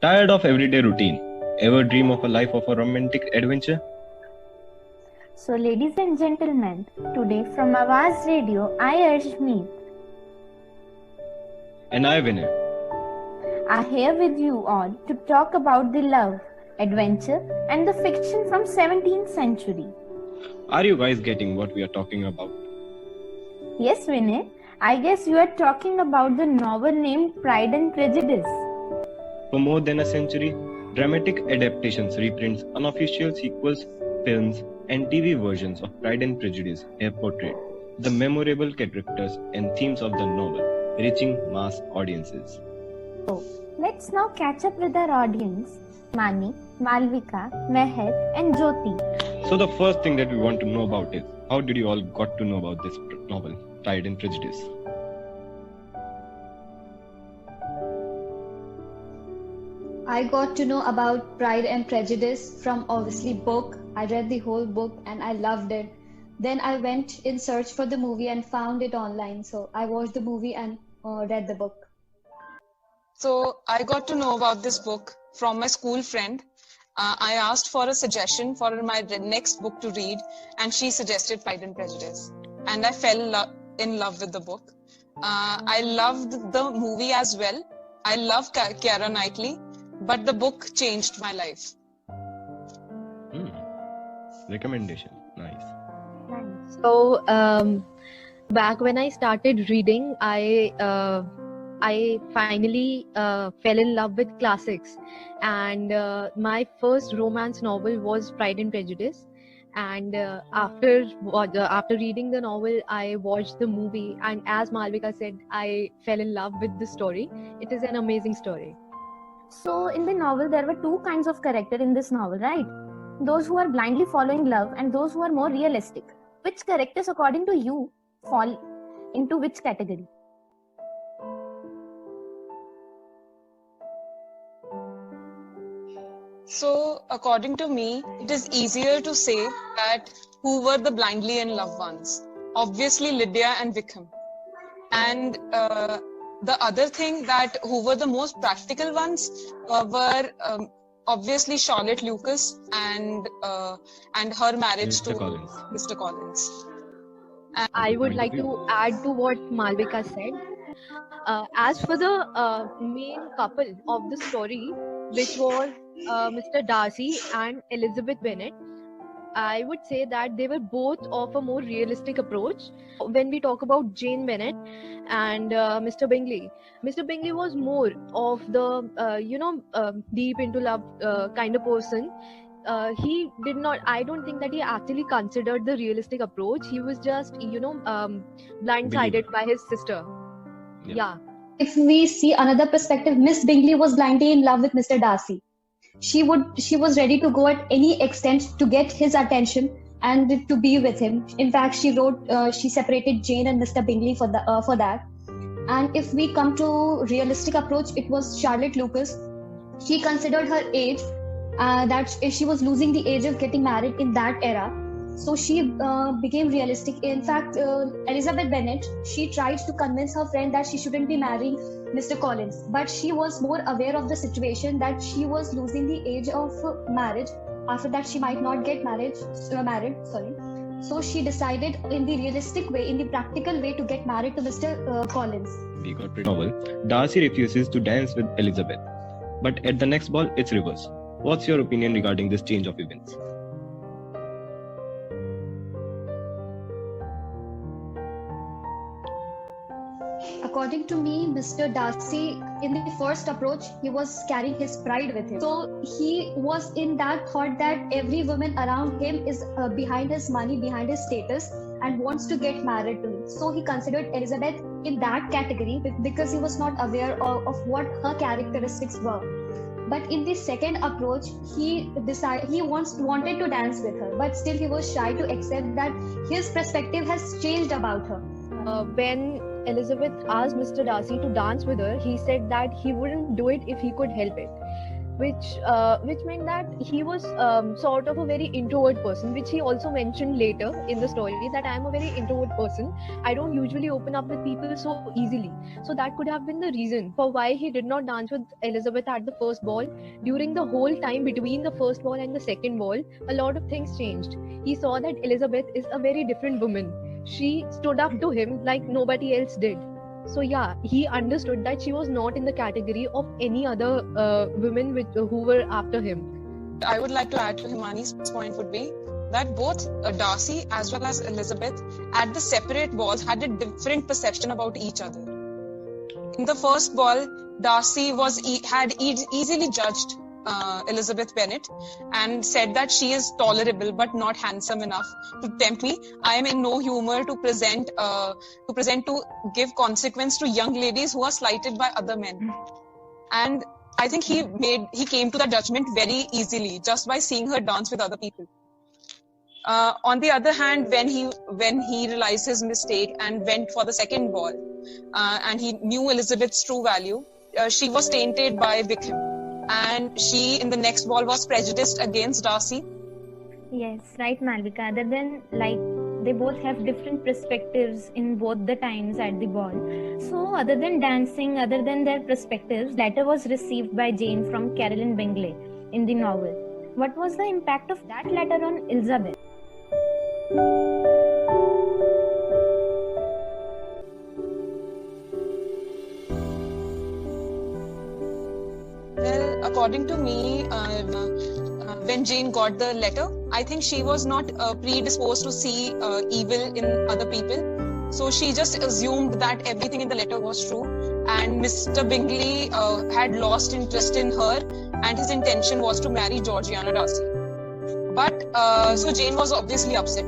Tired of everyday routine? Ever dream of a life of a romantic adventure? So, ladies and gentlemen, today from Awaz Radio, I Arshmeet And I Vinay. are here with you all to talk about the love, adventure, and the fiction from 17th century. Are you guys getting what we are talking about? Yes, Vinay, I guess you are talking about the novel named Pride and Prejudice. For more than a century, dramatic adaptations, reprints, unofficial sequels, films, and TV versions of Pride and Prejudice have portrayed the memorable characters and themes of the novel, reaching mass audiences. So, let's now catch up with our audience, Mani, Malvika, Meher, and Jyoti. So the first thing that we want to know about is, how did you all got to know about this novel, Pride and Prejudice? I got to know about Pride and Prejudice from obviously book. I read the whole book and I loved it. Then I went in search for the movie and found it online. So I watched the movie and read the book. So I got to know about this book from my school friend. I asked for a suggestion for my next book to read, and she suggested Pride and Prejudice. And I fell in love with the book. I loved the movie as well. I love Keira Knightley, but the book changed my life. Recommendation, nice. So back when I started reading, I finally fell in love with classics, and my first romance novel was Pride and Prejudice. And after reading the novel, I watched the movie, and as Malvika said, I fell in love with the story. It is an amazing story. So, in the novel, there were two kinds of character in this novel, right? Those who are blindly following love and those who are more realistic. Which characters, according to you, fall into which category? So according to me, it is easier to say that who were the blindly in love ones. Obviously Lydia and Wickham. And the other thing that who were the most practical ones were obviously Charlotte Lucas and her marriage to Mr. Collins. I would like to add to what Malvika said. As for the main couple of the story, which was Mr. Darcy and Elizabeth Bennet, I would say that they were both of a more realistic approach. When we talk about Jane Bennet and Mr. Bingley was more of the deep into love kind of person. He did not, I don't think that he actually considered the realistic approach. He was just blindsided by his sister. Yeah. If we see another perspective, Miss Bingley was blindly in love with Mr. Darcy. She was ready to go at any extent to get his attention and to be with him. In fact, she separated Jane and Mr. Bingley for that. And if we come to realistic approach, it was Charlotte Lucas. She considered her age, that she was losing the age of getting married in that era. So she became realistic. In fact, Elizabeth Bennet, she tried to convince her friend that she shouldn't be marrying Mr. Collins, but she was more aware of the situation that she was losing the age of marriage. After that, she might not get married. So she decided in the realistic way, in the practical way, to get married to Mr. Collins. We got novel. Darcy refuses to dance with Elizabeth, but at the next ball, it's reverse. What's your opinion regarding this change of events? According to me, Mr. Darcy, in the first approach, he was carrying his pride with him. So he was in that thought that every woman around him is behind his money, behind his status, and wants to get married to him. So he considered Elizabeth in that category because he was not aware of what her characteristics were. But in the second approach, he wanted to dance with her, but still he was shy to accept that his perspective has changed about her. When Elizabeth asked Mr. Darcy to dance with her, he said that he wouldn't do it if he could help it. which meant that he was sort of a very introvert person, which he also mentioned later in the story, that I am a very introvert person. I don't usually open up with people so easily. So that could have been the reason for why he did not dance with Elizabeth at the first ball. During the whole time between the first ball and the second ball, a lot of things changed. He saw that Elizabeth is a very different woman. She stood up to him like nobody else did. So yeah, he understood that she was not in the category of any other women who were after him. I would like to add to Himani's point would be that both Darcy as well as Elizabeth at the separate balls had a different perception about each other. In the first ball, Darcy had easily judged Elizabeth Bennet and said that she is tolerable but not handsome enough to tempt me. I am in no humor to to give consequence to young ladies who are slighted by other men. And I think he came to that judgment very easily just by seeing her dance with other people. On the other hand, when he realized his mistake and went for the second ball, and he knew Elizabeth's true value, she was tainted by Wickham. And she, in the next ball, was prejudiced against Darcy. Yes, right, Malvika. Other than, like, they both have different perspectives in both the times at the ball. So, other than dancing, other than their perspectives, letter was received by Jane from Caroline Bingley in the novel. What was the impact of that letter on Elizabeth? Well, according to me, when Jane got the letter, I think she was not predisposed to see evil in other people. So she just assumed that everything in the letter was true. And Mr. Bingley had lost interest in her, and his intention was to marry Georgiana Darcy. But so Jane was obviously upset.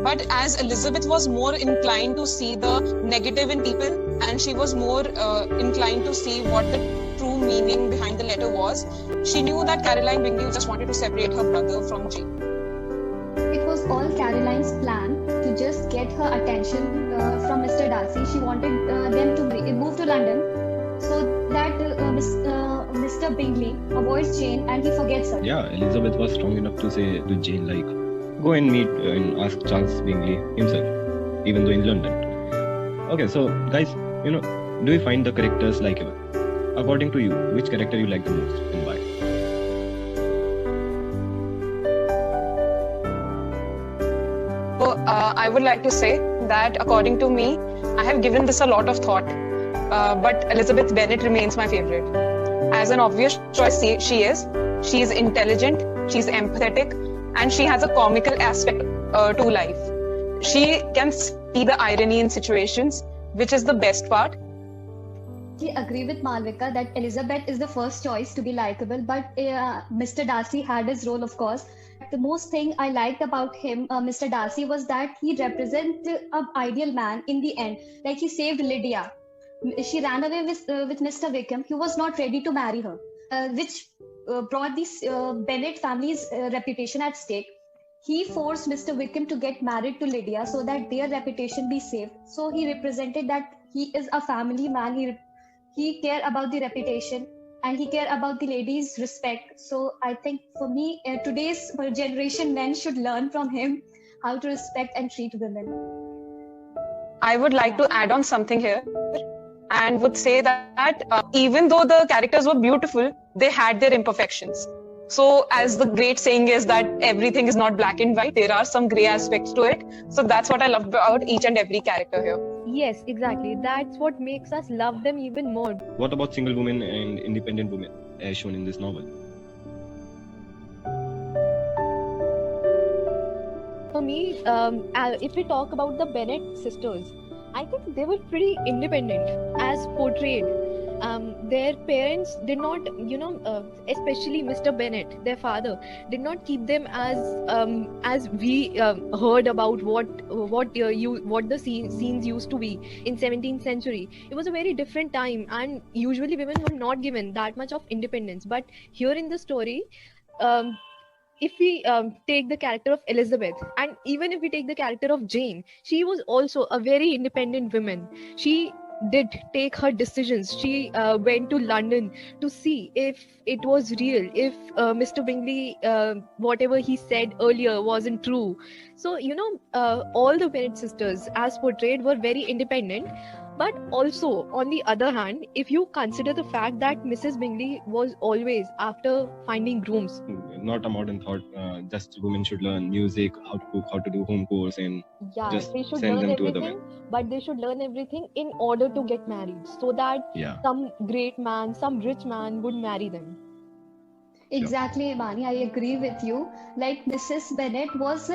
But as Elizabeth was more inclined to see the negative in people, and she was more inclined to see what the true meaning behind the letter was, she knew that Caroline Bingley just wanted to separate her brother from Jane. It was all Caroline's plan to just get her attention from Mr. Darcy. She wanted them to move to London so that Mr. Bingley avoids Jane and he forgets her. Yeah, Elizabeth was strong enough to say to Jane, like, go and meet and ask Charles Bingley himself, even though in London. Okay, so guys, do you find the characters likable? According to you, which character you like the most and why? So I would like to say that according to me, I have given this a lot of thought, but Elizabeth Bennet remains my favorite. As an obvious choice, she is. She is intelligent, she's empathetic, and she has a comical aspect to life. She can see the irony in situations, which is the best part. I agree with Malvika that Elizabeth is the first choice to be likable, but Mr. Darcy had his role, of course. The most thing I liked about him, Mr. Darcy, was that he represented an ideal man in the end. Like, he saved Lydia. She ran away with Mr. Wickham. He was not ready to marry her, which brought this Bennet family's reputation at stake. He forced Mr. Wickham to get married to Lydia so that their reputation be saved. So he represented that he is a family man. He cared about the reputation and he cared about the ladies' respect. So I think for me, today's generation men should learn from him how to respect and treat women. I would like to add on something here and would say that even though the characters were beautiful, they had their imperfections. So as the great saying is that everything is not black and white, there are some gray aspects to it. So that's what I love about each and every character here. Yes, exactly. That's what makes us love them even more. What about single women and independent women as shown in this novel? For me, if we talk about the Bennet sisters, I think they were pretty independent as portrayed. Their parents did not, especially Mr. Bennet, their father, did not keep them as we heard about what the scenes used to be in 17th century. It was a very different time, and usually women were not given that much of independence. But here in the story, if we take the character of Elizabeth, and even if we take the character of Jane, she was also a very independent woman. She did take her decisions. She went to London to see if it was real, if Mr. Bingley, whatever he said earlier, wasn't true. So, all the Bennet sisters, as portrayed, were very independent. But also, on the other hand, if you consider the fact that Mrs. Bingley was always after finding grooms. Not a modern thought. Just women should learn music, how to cook, how to do home chores, and Yeah, just they should send learn them to other everything, men. but they should learn everything in order to get married, so that Yeah. some great man, some rich man would marry them. Exactly, Imani, I agree with you. Like Mrs. Bennet was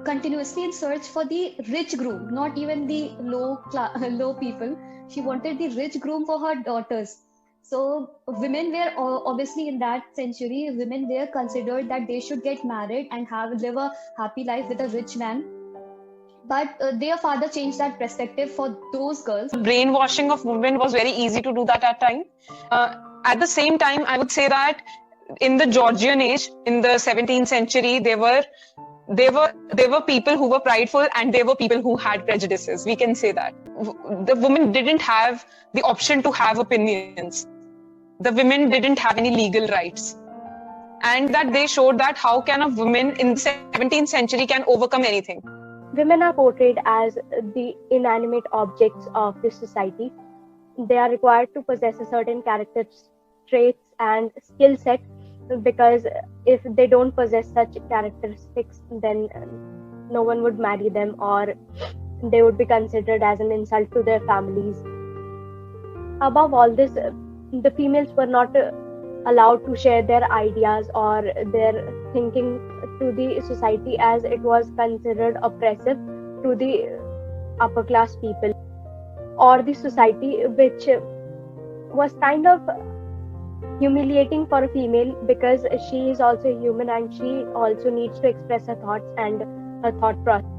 continuously in search for the rich groom, not even the low people. She wanted the rich groom for her daughters. So women were obviously in that century, women were considered that they should get married and live a happy life with a rich man. But their father changed that perspective for those girls. Brainwashing of women was very easy to do that at time. At the same time, I would say that in the Georgian age, in the 17th century, there were people who were prideful and there were people who had prejudices. We can say that the women didn't have the option to have opinions. The women didn't have any legal rights, and that they showed that how can a woman in the 17th century can overcome anything. Women are portrayed as the inanimate objects of this society. They are required to possess a certain character traits and skill set, because if they don't possess such characteristics, then no one would marry them, or they would be considered as an insult to their families. Above all this, the females were not allowed to share their ideas or their thinking to the society, as it was considered oppressive to the upper class people or the society, which was kind of humiliating for a female, because she is also human and she also needs to express her thoughts and her thought process.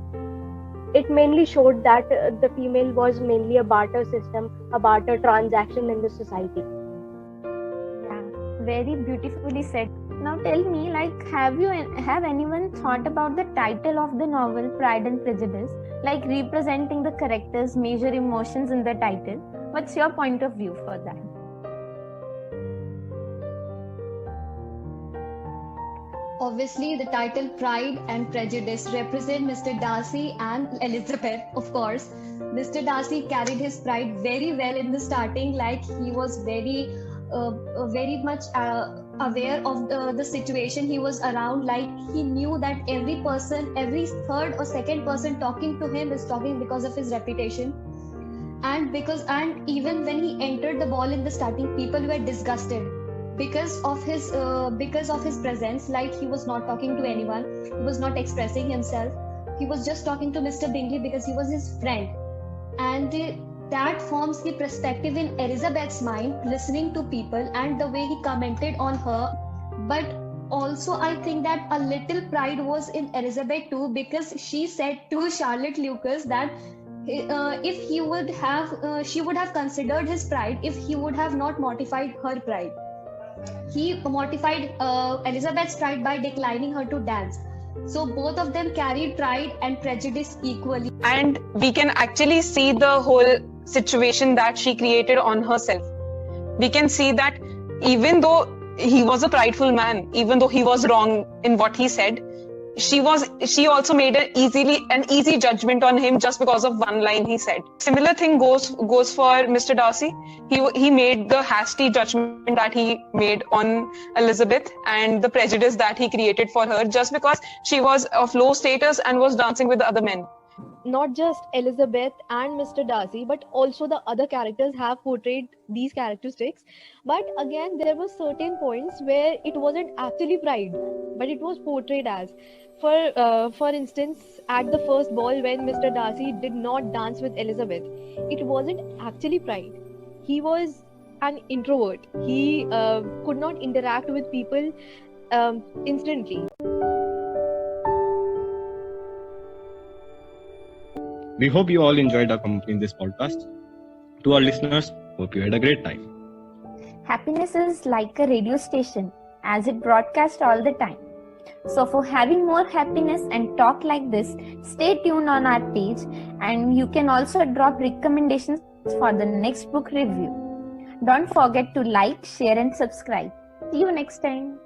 It mainly showed that the female was mainly a barter system, a barter transaction in the society. Yeah, very beautifully said. Now tell me, have anyone thought about the title of the novel Pride and Prejudice, like representing the characters' major emotions in the title? What's your point of view for that? Obviously, the title Pride and Prejudice represent Mr. Darcy and Elizabeth, of course. Mr. Darcy carried his pride very well in the starting, like he was very much aware of the situation he was around. Like he knew that every third or second person talking to him is talking because of his reputation. And even when he entered the ball in the starting, people were disgusted because of his presence. Like he was not talking to anyone, he was not expressing himself, he was just talking to Mr. Bingley because he was his friend. And that forms the perspective in Elizabeth's mind, listening to people and the way he commented on her. But also I think that a little pride was in Elizabeth too, because she said to Charlotte Lucas that if he would have she would have considered his pride if he would have not mortified her pride. He mortified Elizabeth's pride by declining her to dance. So both of them carried pride and prejudice equally. And we can actually see the whole situation that she created on herself. We can see that even though he was a prideful man, even though he was wrong in what he said, she also made an easy judgment on him just because of one line he said. Similar thing goes for Mr. Darcy. He made the hasty judgment that he made on Elizabeth and the prejudice that he created for her just because she was of low status and was dancing with the other men. Not just Elizabeth and Mr. Darcy, but also the other characters have portrayed these characteristics. But again, there were certain points where it wasn't actually pride, but it was portrayed as. For instance, at the first ball when Mr. Darcy did not dance with Elizabeth, it wasn't actually pride. He was an introvert. He could not interact with people instantly. We hope you all enjoyed our company in this podcast. To our listeners, hope you had a great time. Happiness is like a radio station, as it broadcasts all the time. So for having more happiness and talk like this, stay tuned on our page, and you can also drop recommendations for the next book review. Don't forget to like, share, and subscribe. See you next time.